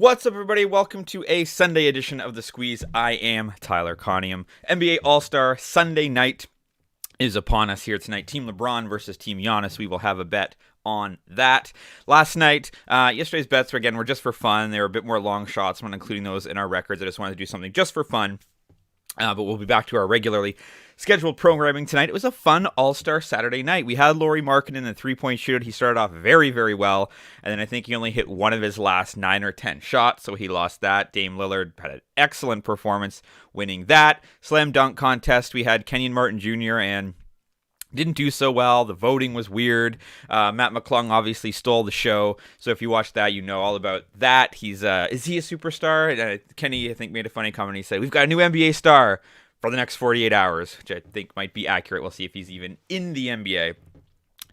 What's up, everybody? Welcome to a Sunday edition of The Squeeze. I am Tyler Conium. NBA All-Star Sunday night is upon us here tonight. Team LeBron versus Team Giannis. We will have a bet on that. Last night, yesterday's bets were just for fun. They were a bit more long shots. I'm not including those in our records. I just wanted to do something just for fun. But we'll be back to our regularly scheduled programming tonight. It was a fun All-Star Saturday night. We had Lauri Markkanen in the three-point shootout. He started off very, very well, and then I think he only hit one of his last 9 or 10 shots, so he lost that. Dame Lillard had an excellent performance winning that. Slam dunk contest, we had Kenyon Martin Jr. and didn't do so well. The voting was weird. Matt McClung obviously stole the show. So if you watch that, you know all about that. Is he a superstar? And, Kenny, I think, made a funny comment. He said, "We've got a new NBA star for the next 48 hours, which I think might be accurate. We'll see if he's even in the NBA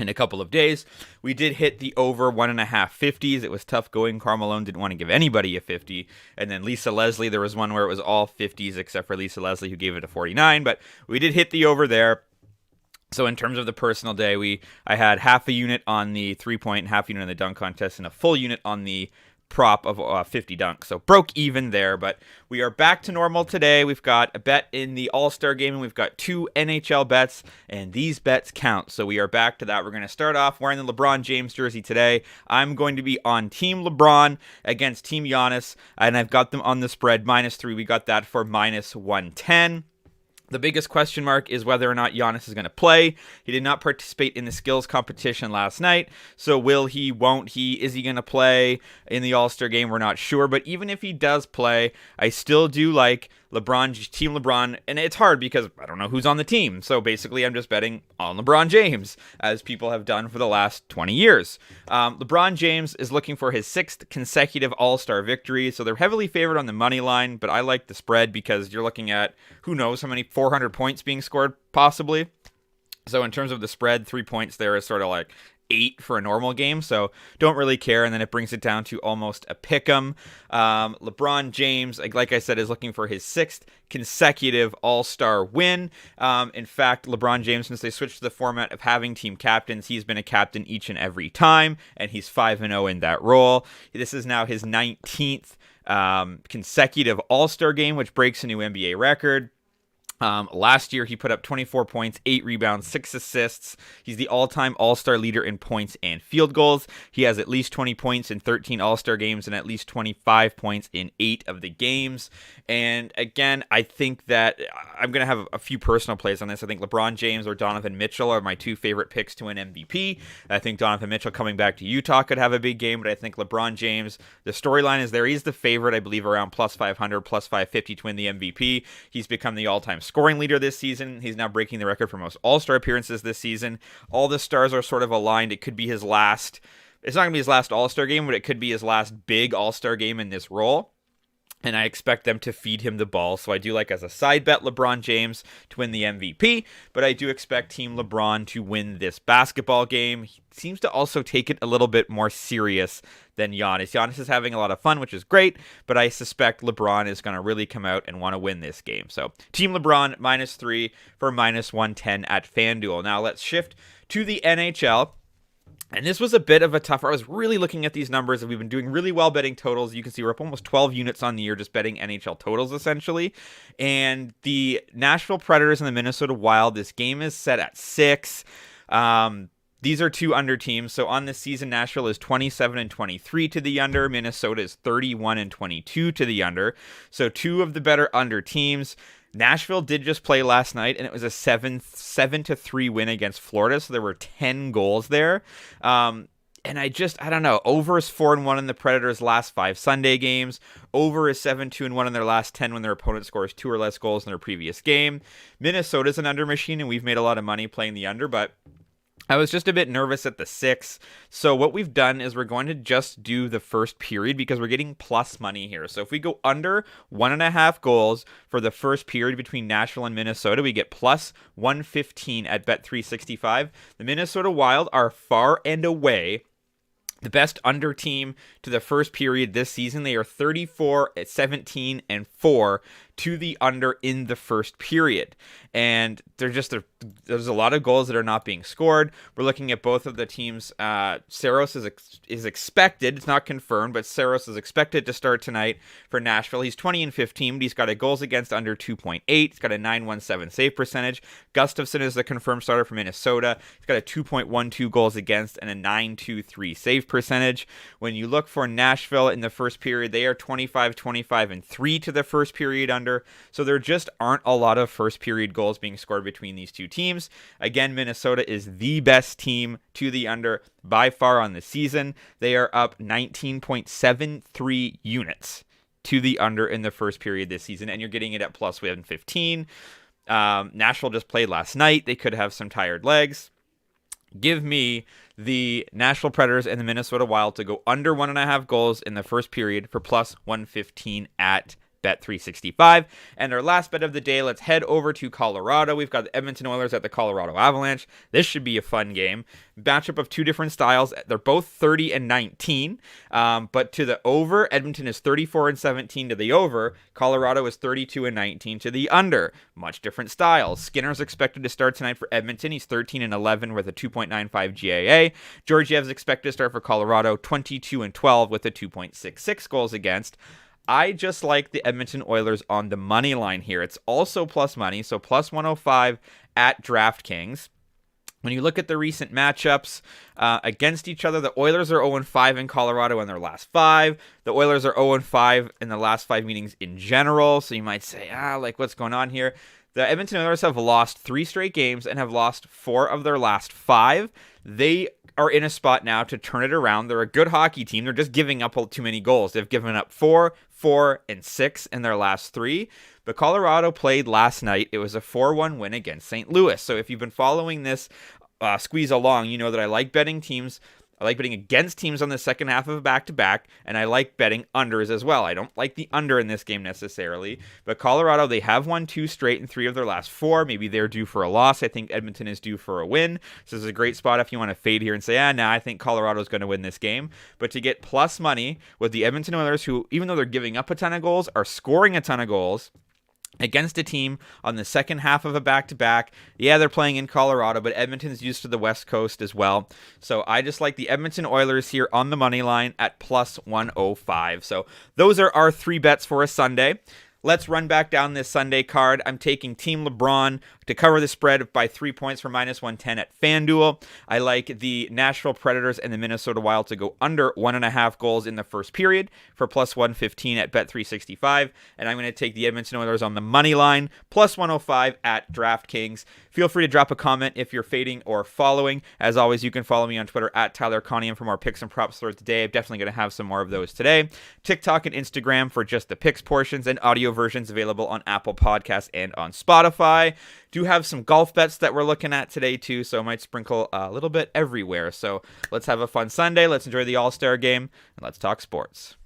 in a couple of days. We did hit the over 1.5 50s. It was tough going. Karl Malone didn't want to give anybody a 50. And then Lisa Leslie, there was one where it was all 50s except for Lisa Leslie, who gave it a 49. But we did hit the over there. So in terms of the personal day, I had half a unit on the 3-point and half unit on the dunk contest and a full unit on the prop of 50 dunks. So broke even there, but we are back to normal today. We've got a bet in the All-Star game, and we've got 2 NHL bets, and these bets count. So we are back to that. We're going to start off wearing the LeBron James jersey today. I'm going to be on Team LeBron against Team Giannis, and I've got them on the spread -3. We got that for -110. The biggest question mark is whether or not Giannis is going to play. He did not participate in the skills competition last night, so will he, won't he, is he going to play in the All-Star game? We're not sure, but even if he does play, I still do like Team LeBron, and it's hard because I don't know who's on the team, so basically I'm just betting on LeBron James, as people have done for the last 20 years. LeBron James is looking for his 6th consecutive All-Star victory, so they're heavily favored on the money line, but I like the spread because you're looking at, who knows how many 400 points being scored, possibly. So in terms of the spread, 3 points there is sort of like 8 for a normal game, so don't really care, and then it brings it down to almost a pick'em. LeBron James, like I said, is looking for his 6th consecutive All-Star win. In fact, LeBron James, since they switched to the format of having team captains, he's been a captain each and every time, and he's 5-0 in that role. This is now his 19th consecutive All-Star game, which breaks a new NBA record. Last year, he put up 24 points, 8 rebounds, 6 assists. He's the all-time All-Star leader in points and field goals. He has at least 20 points in 13 All-Star games and at least 25 points in 8 of the games. And again, I think that I'm going to have a few personal plays on this. I think LeBron James or Donovan Mitchell are my 2 favorite picks to win MVP. I think Donovan Mitchell coming back to Utah could have a big game, but I think LeBron James, the storyline is there. He's the favorite, I believe, around plus 500, plus 550 to win the MVP. He's become the all-time scoring leader this season. He's now breaking the record for most All-Star appearances this season. All the stars are sort of aligned. It could be his last, it's not going to be his last All-Star game, but it could be his last big All-Star game in this role. And I expect them to feed him the ball. So I do like, as a side bet, LeBron James to win the MVP. But I do expect Team LeBron to win this basketball game. He seems to also take it a little bit more serious than Giannis. Giannis is having a lot of fun, which is great. But I suspect LeBron is going to really come out and want to win this game. So Team LeBron -3 for -110 at FanDuel. Now let's shift to the NHL. And this was a bit of a tougher. I was really looking at these numbers, and we've been doing really well betting totals. You can see we're up almost 12 units on the year just betting NHL totals, essentially. And the Nashville Predators and the Minnesota Wild, this game is set at 6. These are 2 under teams. So on this season, Nashville is 27-23 to the under. Minnesota is 31-22 to the under. So 2 of the better under teams. Nashville did just play last night, and it was a 7-3 win against Florida, so there were 10 goals there. And I don't know. Over is 4-1 in the Predators' last 5 Sunday games. Over is 7-2-1 in their last 10 when their opponent scores 2 or less goals in their previous game. Minnesota's an under machine, and we've made a lot of money playing the under, but I was just a bit nervous at the 6. So what we've done is we're going to just do the first period because we're getting plus money here. So if we go under 1.5 goals for the first period between Nashville and Minnesota, we get plus 115 at Bet365. The Minnesota Wild are far and away the best under team to the first period this season. They are 34-17-4 to the under in the first period. And there's a lot of goals that are not being scored. We're looking at both of the teams. Saros is expected, it's not confirmed, but Saros is expected to start tonight for Nashville. He's 20-15, but he's got a goals against under 2.8. He's got a 917 save percentage. Gustafsson is the confirmed starter for Minnesota. He's got a 2.12 goals against and a 923 save percentage. When you look for Nashville in the first period, they are 25-25-3 to the first period under. So there just aren't a lot of first period goals being scored between these two teams. Again, Minnesota is the best team to the under by far on the season. They are up 19.73 units to the under in the first period this season, and you're getting it at plus 115. Nashville just played last night. They could have some tired legs. Give me the Nashville Predators and the Minnesota Wild to go under 1.5 goals in the first period for plus 115 at Bet365. And our last bet of the day, let's head over to Colorado. We've got the Edmonton Oilers at the Colorado Avalanche. This should be a fun game. Matchup of two different styles. They're both 30-19, but to the over, Edmonton is 34-17 to the over. Colorado is 32-19 to the under. Much different styles. Skinner's expected to start tonight for Edmonton. He's 13-11 with a 2.95 GAA. Georgiev's expected to start for Colorado, 22-12 with a 2.66 goals against. I just like the Edmonton Oilers on the money line here. It's also plus money, so plus 105 at DraftKings. When you look at the recent matchups against each other, the Oilers are 0-5 in Colorado in their last 5. The Oilers are 0-5 in the last 5 meetings in general. So you might say, what's going on here? The Edmonton Oilers have lost 3 straight games and have lost 4 of their last 5. They are in a spot now to turn it around. They're a good hockey team. They're just giving up too many goals. They've given up 4, 4, and 6 in their last 3. But Colorado played last night. It was a 4-1 win against St. Louis. So if you've been following this squeeze along, you know that I like betting teams. I like betting against teams on the second half of a back-to-back, and I like betting unders as well. I don't like the under in this game necessarily, but Colorado, they have won 2 straight in 3 of their last 4. Maybe they're due for a loss. I think Edmonton is due for a win. So this is a great spot if you want to fade here and say, I think Colorado's going to win this game. But to get plus money with the Edmonton Oilers, who, even though they're giving up a ton of goals, are scoring a ton of goals, against a team on the second half of a back-to-back. Yeah, they're playing in Colorado, but Edmonton's used to the West Coast as well. So I just like the Edmonton Oilers here on the money line at plus 105. So those are our 3 bets for a Sunday. Let's run back down this Sunday card. I'm taking Team LeBron to cover the spread by 3 points for minus 110 at FanDuel. I like the Nashville Predators and the Minnesota Wild to go under 1.5 goals in the first period for plus 115 at Bet365. And I'm going to take the Edmonton Oilers on the money line, plus 105 at DraftKings. Feel free to drop a comment if you're fading or following. As always, you can follow me on Twitter at Tyler Conium for more picks and props throughout the day. I'm definitely going to have some more of those today. TikTok and Instagram for just the picks portions, and audio versions available on Apple Podcasts and on Spotify. Do have some golf bets that we're looking at today too, so I might sprinkle a little bit everywhere. So let's have a fun Sunday. Let's enjoy the All-Star game, and let's talk sports.